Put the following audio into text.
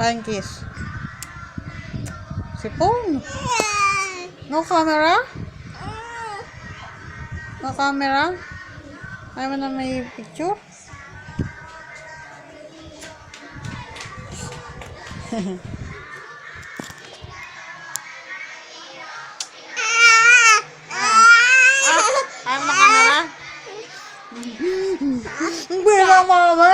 Kain kiss. Sipon. No camera? No camera? Ayaw mo na may picture? Ayaw mo na camera? Bilang mama